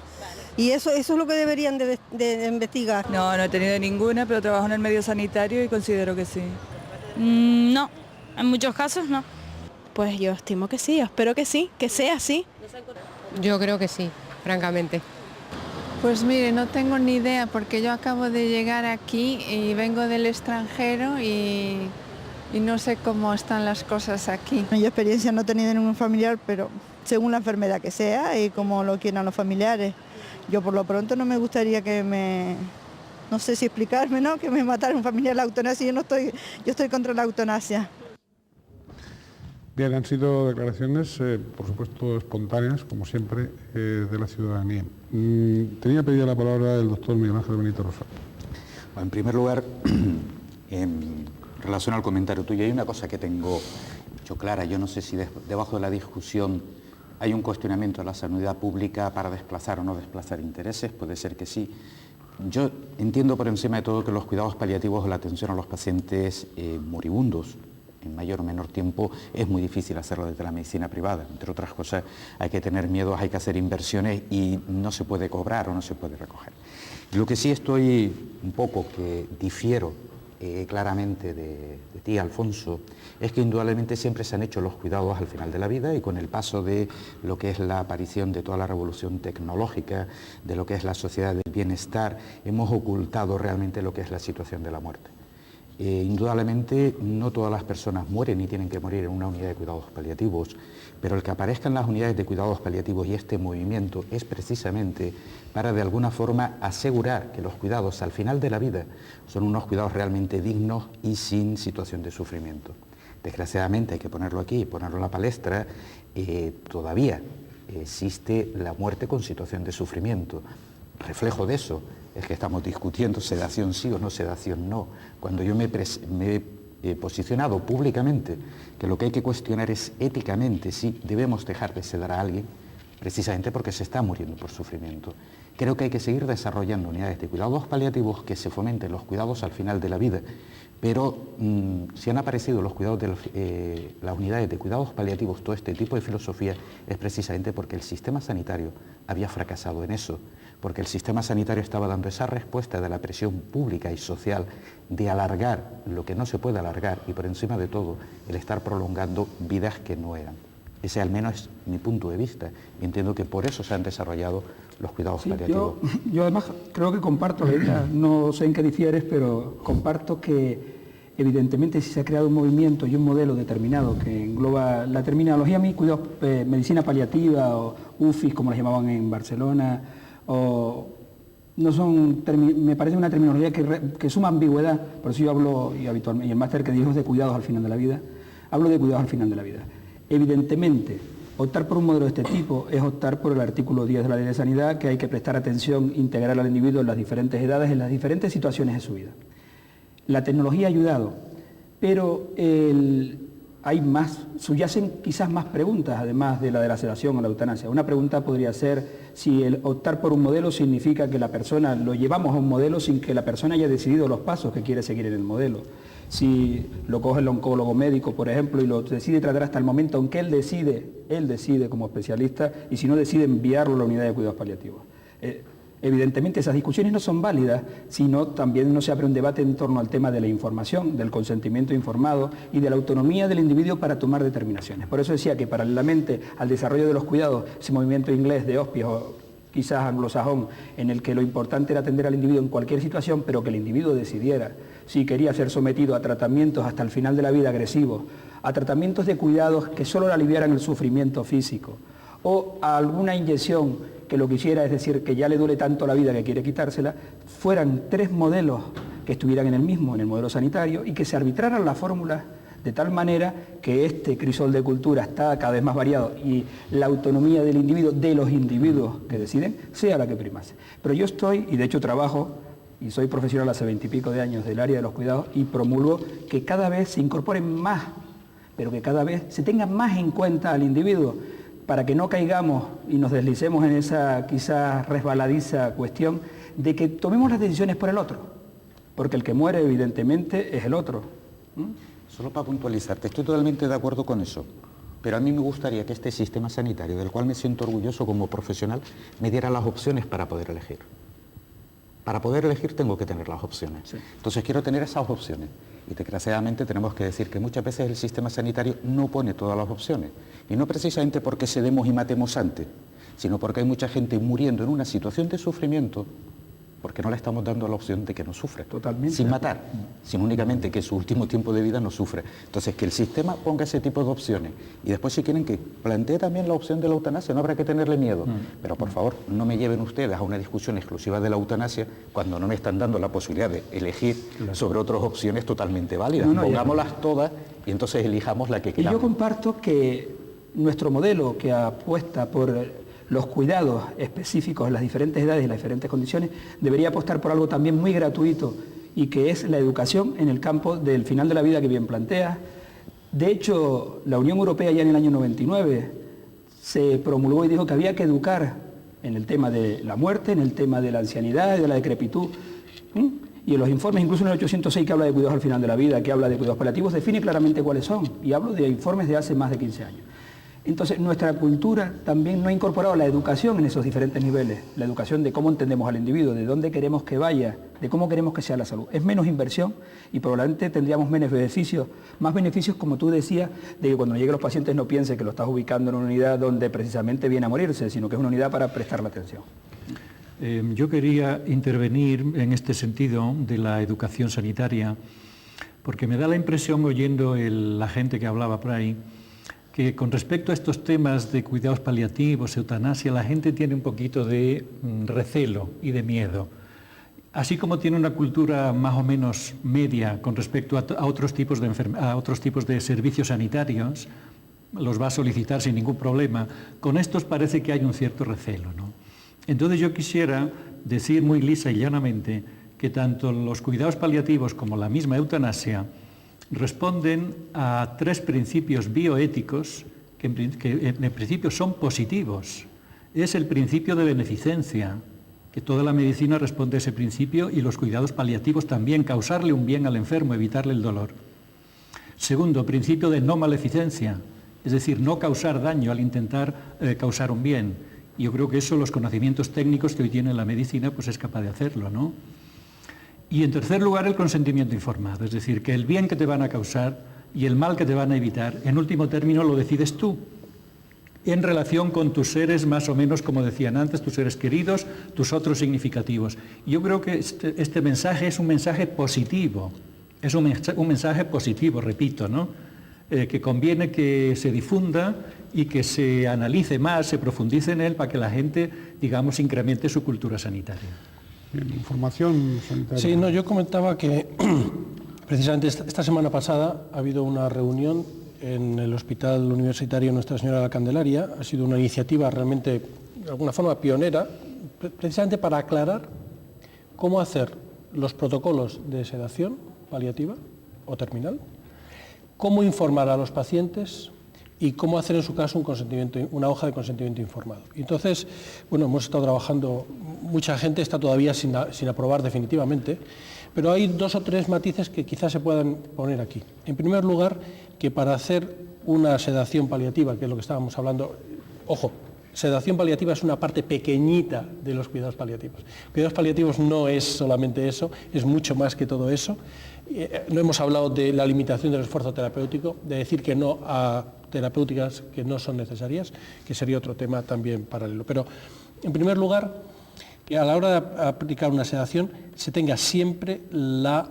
Y eso es lo que deberían de investigar. No he tenido ninguna, pero trabajo en el medio sanitario y considero que sí. No, en muchos casos no. Pues yo estimo que sí, espero que sí, que sea así. Yo creo que sí, francamente. Pues mire, no tengo ni idea porque yo acabo de llegar aquí y vengo del extranjero y no sé cómo están las cosas aquí. Yo experiencia no he tenido ningún familiar, pero según la enfermedad que sea y como lo quieran los familiares. Yo por lo pronto no me gustaría no sé si explicarme, ¿no? Que me matara un familiar la eutanasia. Yo estoy contra la eutanasia. Bien, han sido declaraciones, por supuesto, espontáneas, como siempre, de la ciudadanía. Tenía pedida la palabra el doctor Miguel Ángel Benito Rosario. Bueno, en primer lugar, en relación al comentario tuyo, hay una cosa que tengo yo clara. Yo no sé si debajo de la discusión hay un cuestionamiento de la sanidad pública para desplazar o no desplazar intereses, puede ser que sí. Yo entiendo por encima de todo que los cuidados paliativos o la atención a los pacientes moribundos en mayor o menor tiempo es muy difícil hacerlo desde la medicina privada. Entre otras cosas, hay que tener miedo, hay que hacer inversiones y no se puede cobrar o no se puede recoger. Lo que sí estoy un poco que difiero claramente de ti, Alfonso, es que indudablemente siempre se han hecho los cuidados al final de la vida y con el paso de lo que es la aparición de toda la revolución tecnológica, de lo que es la sociedad del bienestar, hemos ocultado realmente lo que es la situación de la muerte. Indudablemente no todas las personas mueren y tienen que morir en una unidad de cuidados paliativos, pero el que aparezcan las unidades de cuidados paliativos y este movimiento es precisamente para de alguna forma asegurar que los cuidados al final de la vida son unos cuidados realmente dignos y sin situación de sufrimiento. Desgraciadamente, hay que ponerlo aquí, ponerlo en la palestra, todavía existe la muerte con situación de sufrimiento. Reflejo de eso es que estamos discutiendo sedación sí o no, sedación no. Cuando yo me he posicionado públicamente que lo que hay que cuestionar es éticamente si debemos dejar de sedar a alguien, precisamente porque se está muriendo por sufrimiento. Creo que hay que seguir desarrollando unidades de cuidados paliativos, que se fomenten los cuidados al final de la vida, pero si han aparecido los cuidados de las unidades de cuidados paliativos, todo este tipo de filosofía, es precisamente porque el sistema sanitario había fracasado en eso, porque el sistema sanitario estaba dando esa respuesta de la presión pública y social de alargar lo que no se puede alargar y por encima de todo el estar prolongando vidas que no eran. Ese al menos es mi punto de vista y entiendo que por eso se han desarrollado los cuidados paliativos. Yo además creo que comparto la idea, no sé en qué difieres, pero comparto que evidentemente si se ha creado un movimiento y un modelo determinado que engloba la terminología, cuidados, medicina paliativa o UFIs como las llamaban en Barcelona, no son, me parece una terminología que suma ambigüedad, por eso yo hablo, y habitualmente, y el máster que dijo es de cuidados al final de la vida, hablo de cuidados al final de la vida. Evidentemente, optar por un modelo de este tipo es optar por el artículo 10 de la Ley de Sanidad, que hay que prestar atención integral al individuo en las diferentes edades, en las diferentes situaciones de su vida. La tecnología ha ayudado, pero subyacen quizás más preguntas, además de la sedación o la eutanasia. Una pregunta podría ser si el optar por un modelo significa que la persona, lo llevamos a un modelo sin que la persona haya decidido los pasos que quiere seguir en el modelo. Si lo coge el oncólogo médico, por ejemplo, y lo decide tratar hasta el momento en que él decide como especialista, y si no decide enviarlo a la unidad de cuidados paliativos. Evidentemente esas discusiones no son válidas, sino también no se abre un debate en torno al tema de la información, del consentimiento informado y de la autonomía del individuo para tomar determinaciones. Por eso decía que paralelamente al desarrollo de los cuidados, ese movimiento inglés de hospice quizás anglosajón, en el que lo importante era atender al individuo en cualquier situación, pero que el individuo decidiera si quería ser sometido a tratamientos hasta el final de la vida agresivos, a tratamientos de cuidados que solo le aliviaran el sufrimiento físico, o a alguna inyección que lo quisiera, es decir, que ya le duele tanto la vida que quiere quitársela, fueran 3 modelos que estuvieran en el modelo sanitario, y que se arbitraran las fórmulas de tal manera que este crisol de cultura está cada vez más variado y la autonomía del individuo, de los individuos que deciden, sea la que primase. Pero yo estoy, y de hecho trabajo, y soy profesional hace 20 y pico de años del área de los cuidados, y promulgo que cada vez se incorporen más, pero que cada vez se tenga más en cuenta al individuo, para que no caigamos y nos deslicemos en esa quizás resbaladiza cuestión de que tomemos las decisiones por el otro, porque el que muere evidentemente es el otro. Solo para puntualizarte, estoy totalmente de acuerdo con eso, pero a mí me gustaría que este sistema sanitario, del cual me siento orgulloso como profesional, me diera las opciones para poder elegir. Para poder elegir tengo que tener las opciones. Sí. Entonces quiero tener esas opciones. Y desgraciadamente tenemos que decir que muchas veces el sistema sanitario no pone todas las opciones. Y no precisamente porque cedemos y matemos antes, sino porque hay mucha gente muriendo en una situación de sufrimiento porque no le estamos dando la opción de que no sufra. Totalmente. Sin matar, sino únicamente que su último tiempo de vida no sufre. Entonces, que el sistema ponga ese tipo de opciones. Y después, si quieren, que plantee también la opción de la eutanasia, no habrá que tenerle miedo. Pero, por favor, no me lleven ustedes a una discusión exclusiva de la eutanasia cuando no me están dando la posibilidad de elegir sobre otras opciones totalmente válidas. Pongámoslas todas y entonces elijamos la que queramos. Y yo comparto que nuestro modelo, que apuesta por los cuidados específicos en las diferentes edades y las diferentes condiciones, debería apostar por algo también muy gratuito, y que es la educación en el campo del final de la vida que bien plantea. De hecho, la Unión Europea ya en el año 99 se promulgó y dijo que había que educar en el tema de la muerte, en el tema de la ancianidad y de la decrepitud. Y en los informes, incluso en el 806, que habla de cuidados al final de la vida, que habla de cuidados paliativos, define claramente cuáles son. Y hablo de informes de hace más de 15 años. Entonces, nuestra cultura también no ha incorporado la educación en esos diferentes niveles, la educación de cómo entendemos al individuo, de dónde queremos que vaya, de cómo queremos que sea la salud. Es menos inversión y probablemente tendríamos menos beneficios, más beneficios, como tú decías, de que cuando lleguen los pacientes no piensen que lo estás ubicando en una unidad donde precisamente viene a morirse, sino que es una unidad para prestarle atención. Yo quería intervenir en este sentido de la educación sanitaria, porque me da la impresión, oyendo la gente que hablaba por ahí, que con respecto a estos temas de cuidados paliativos, eutanasia, la gente tiene un poquito de recelo y de miedo. Así como tiene una cultura más o menos media con respecto a otros tipos de servicios sanitarios, los va a solicitar sin ningún problema, con estos parece que hay un cierto recelo, ¿no? Entonces yo quisiera decir muy lisa y llanamente que tanto los cuidados paliativos como la misma eutanasia responden a 3 principios bioéticos que en principio son positivos. Es el principio de beneficencia, que toda la medicina responde a ese principio, y los cuidados paliativos también, causarle un bien al enfermo, evitarle el dolor. Segundo, principio de no maleficencia, es decir, no causar daño al intentar causar un bien. Y yo creo que eso, los conocimientos técnicos que hoy tiene la medicina, pues es capaz de hacerlo, ¿no? Y en tercer lugar, el consentimiento informado, es decir, que el bien que te van a causar y el mal que te van a evitar, en último término lo decides tú, en relación con tus seres más o menos, como decían antes, tus seres queridos, tus otros significativos. Y yo creo que este mensaje es un mensaje positivo, es un mensaje positivo, repito, ¿no? Que conviene que se difunda y que se analice más, se profundice en él, para que la gente, digamos, incremente su cultura sanitaria. Información sanitaria. Sí, no, yo comentaba que precisamente esta semana pasada ha habido una reunión en el Hospital Universitario Nuestra Señora de la Candelaria. Ha sido una iniciativa realmente, de alguna forma, pionera, precisamente para aclarar cómo hacer los protocolos de sedación paliativa o terminal, cómo informar a los pacientes y cómo hacer en su caso una hoja de consentimiento informado. Entonces, bueno, hemos estado trabajando, mucha gente está todavía sin aprobar definitivamente, pero hay 2 o 3 matices que quizás se puedan poner aquí. En primer lugar, que para hacer una sedación paliativa, que es lo que estábamos hablando, ojo, sedación paliativa es una parte pequeñita de los cuidados paliativos. Cuidados paliativos no es solamente eso, es mucho más que todo eso. No hemos hablado de la limitación del esfuerzo terapéutico, de decir que no a terapéuticas que no son necesarias, que sería otro tema también paralelo. Pero En primer lugar, que a la hora de aplicar una sedación se tenga siempre la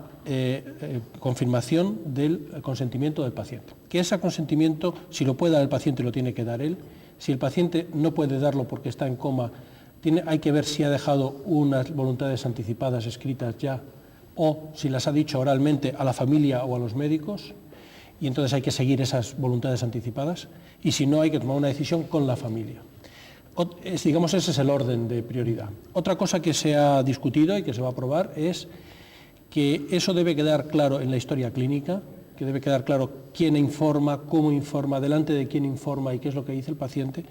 confirmación del consentimiento del paciente. Que ese consentimiento, si lo puede dar el paciente, lo tiene que dar él. Si el paciente no puede darlo porque está en coma, hay que ver si ha dejado unas voluntades anticipadas escritas ya o si las ha dicho oralmente a la familia o a los médicos, y entonces hay que seguir esas voluntades anticipadas, y si no, hay que tomar una decisión con la familia. Digamos, ese es el orden de prioridad. Otra cosa que se ha discutido y que se va a aprobar es que eso debe quedar claro en la historia clínica, que debe quedar claro quién informa, cómo informa, delante de quién informa y qué es lo que dice el paciente,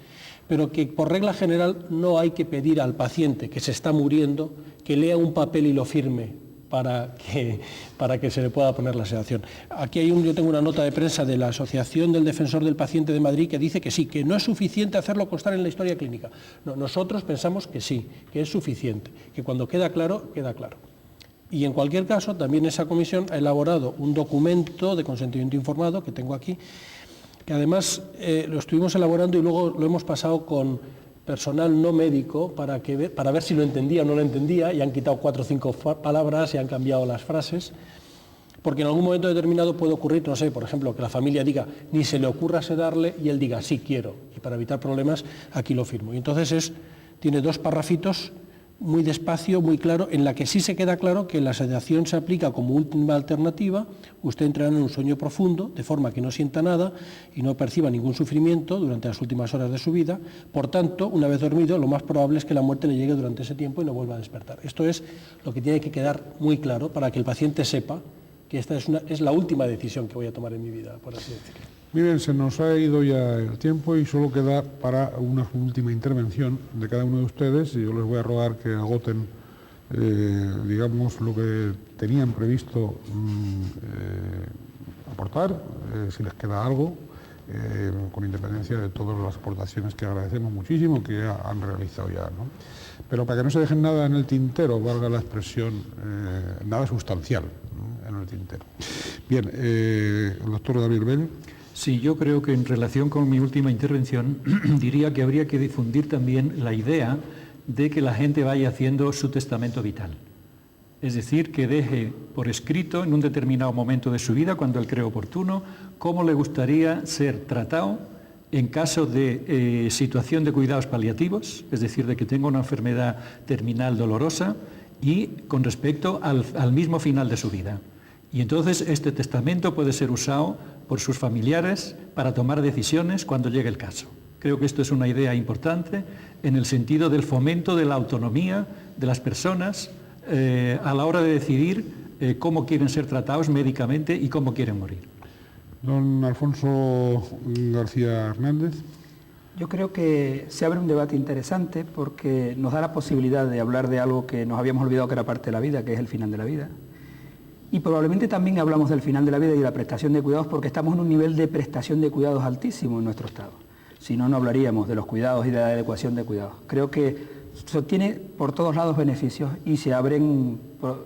pero que por regla general no hay que pedir al paciente que se está muriendo que lea un papel y lo firme para que se le pueda poner la sedación. Aquí yo tengo una nota de prensa de la Asociación del Defensor del Paciente de Madrid que dice que sí, que no es suficiente hacerlo constar en la historia clínica. No, nosotros pensamos que sí, que es suficiente, que cuando queda claro, queda claro. Y en cualquier caso, también esa comisión ha elaborado un documento de consentimiento informado, que tengo aquí, que además lo estuvimos elaborando y luego lo hemos pasado con personal no médico para ver si lo entendía o no lo entendía, y han quitado 4 o 5 palabras y han cambiado las frases, porque en algún momento determinado puede ocurrir, no sé, por ejemplo, que la familia diga, ni se le ocurra sedarle, y él diga, sí quiero, y para evitar problemas, aquí lo firmo. Y entonces tiene 2 parrafitos muy despacio, muy claro, en la que sí se queda claro que la sedación se aplica como última alternativa. Usted entrará en un sueño profundo, de forma que no sienta nada y no perciba ningún sufrimiento durante las últimas horas de su vida. Por tanto, una vez dormido, lo más probable es que la muerte le llegue durante ese tiempo y no vuelva a despertar. Esto es lo que tiene que quedar muy claro para que el paciente sepa que esta es la última decisión que voy a tomar en mi vida, por así decirlo. Muy bien, se nos ha ido ya el tiempo y solo queda para una última intervención de cada uno de ustedes, y yo les voy a rogar que agoten, digamos, lo que tenían previsto aportar, si les queda algo, con independencia de todas las aportaciones que agradecemos muchísimo que han realizado ya, ¿no? Pero para que no se dejen nada en el tintero, valga la expresión, nada sustancial, ¿no?, en el tintero. Bien, el doctor David Bell. Sí, yo creo que en relación con mi última intervención diría que habría que difundir también la idea de que la gente vaya haciendo su testamento vital. Es decir, que deje por escrito en un determinado momento de su vida, cuando él cree oportuno, cómo le gustaría ser tratado en caso de situación de cuidados paliativos, es decir, de que tenga una enfermedad terminal dolorosa, y con respecto al mismo final de su vida. Y entonces este testamento puede ser usado por sus familiares para tomar decisiones cuando llegue el caso. Creo que esto es una idea importante en el sentido del fomento de la autonomía de las personas a la hora de decidir cómo quieren ser tratados médicamente y cómo quieren morir. Don Alfonso García Hernández. Yo creo que se abre un debate interesante porque nos da la posibilidad de hablar de algo que nos habíamos olvidado que era parte de la vida, que es el final de la vida. Y probablemente también hablamos del final de la vida y de la prestación de cuidados porque estamos en un nivel de prestación de cuidados altísimo en nuestro estado. Si no, no hablaríamos de los cuidados y de la adecuación de cuidados. Creo que eso tiene por todos lados beneficios y se abren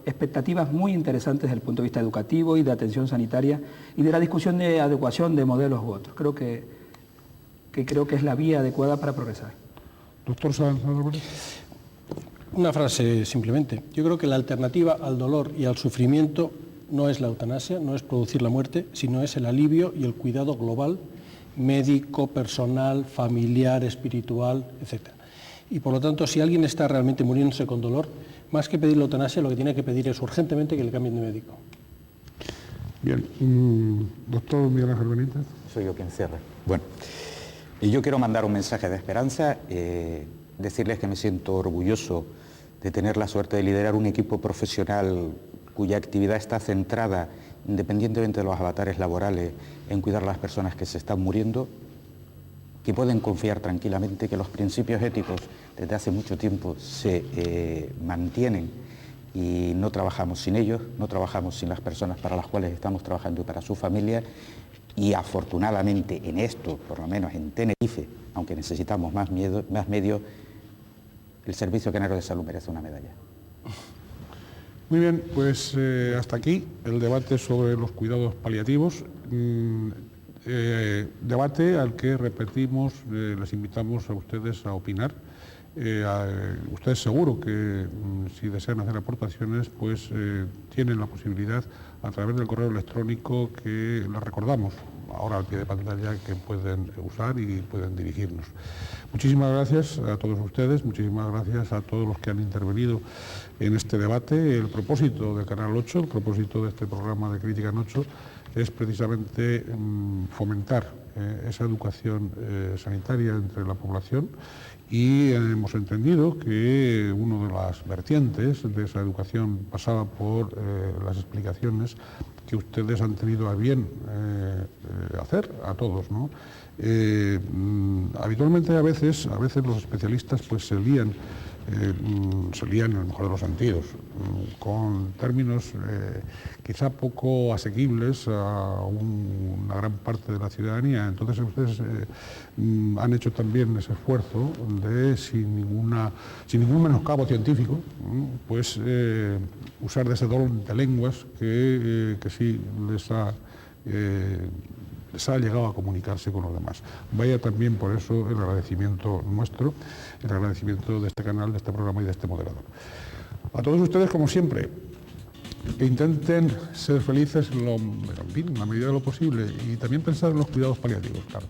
expectativas muy interesantes desde el punto de vista educativo y de atención sanitaria y de la discusión de adecuación de modelos u otros. Creo que es la vía adecuada para progresar. Doctor Sanz. Una frase simplemente. Yo creo que la alternativa al dolor y al sufrimiento no es la eutanasia, no es producir la muerte, sino es el alivio y el cuidado global, médico, personal, familiar, espiritual, etc. Y por lo tanto, si alguien está realmente muriéndose con dolor, más que pedir la eutanasia, lo que tiene que pedir es urgentemente que le cambien de médico. Bien. Doctor Miguel Ángel Benítez. Soy yo quien cierra. Bueno, y yo quiero mandar un mensaje de esperanza, decirles que me siento orgulloso de tener la suerte de liderar un equipo profesional cuya actividad está centrada, independientemente de los avatares laborales, en cuidar a las personas que se están muriendo, que pueden confiar tranquilamente que los principios éticos desde hace mucho tiempo se mantienen y no trabajamos sin ellos, no trabajamos sin las personas para las cuales estamos trabajando y para su familia, y afortunadamente en esto, por lo menos en Tenerife, aunque necesitamos más medios, el Servicio Canario de Salud merece una medalla. Muy bien, pues hasta aquí el debate sobre los cuidados paliativos. Debate al que repetimos, les invitamos a ustedes a opinar Ustedes seguro que si desean hacer aportaciones, pues tienen la posibilidad a través del correo electrónico que les recordamos ahora al pie de pantalla, que pueden usar y pueden dirigirnos. Muchísimas gracias a todos ustedes, muchísimas gracias a todos los que han intervenido en este debate. El propósito del Canal 8, el propósito de este programa de Crítica en 8, es precisamente fomentar esa educación sanitaria entre la población, y hemos entendido que una de las vertientes de esa educación pasaba por las explicaciones que ustedes han tenido a bien hacer a todos, ¿no? Habitualmente a veces los especialistas pues se lían en el mejor de los sentidos, con términos quizá poco asequibles a una gran parte de la ciudadanía. Entonces ustedes han hecho también ese esfuerzo de, sin ningún menoscabo científico, pues usar de ese don de lenguas que sí les ha llegado a comunicarse con los demás. Vaya también por eso el agradecimiento nuestro, el agradecimiento de este canal, de este programa y de este moderador. A todos ustedes, como siempre, que intenten ser felices en la medida de lo posible, y también pensar en los cuidados paliativos, claro.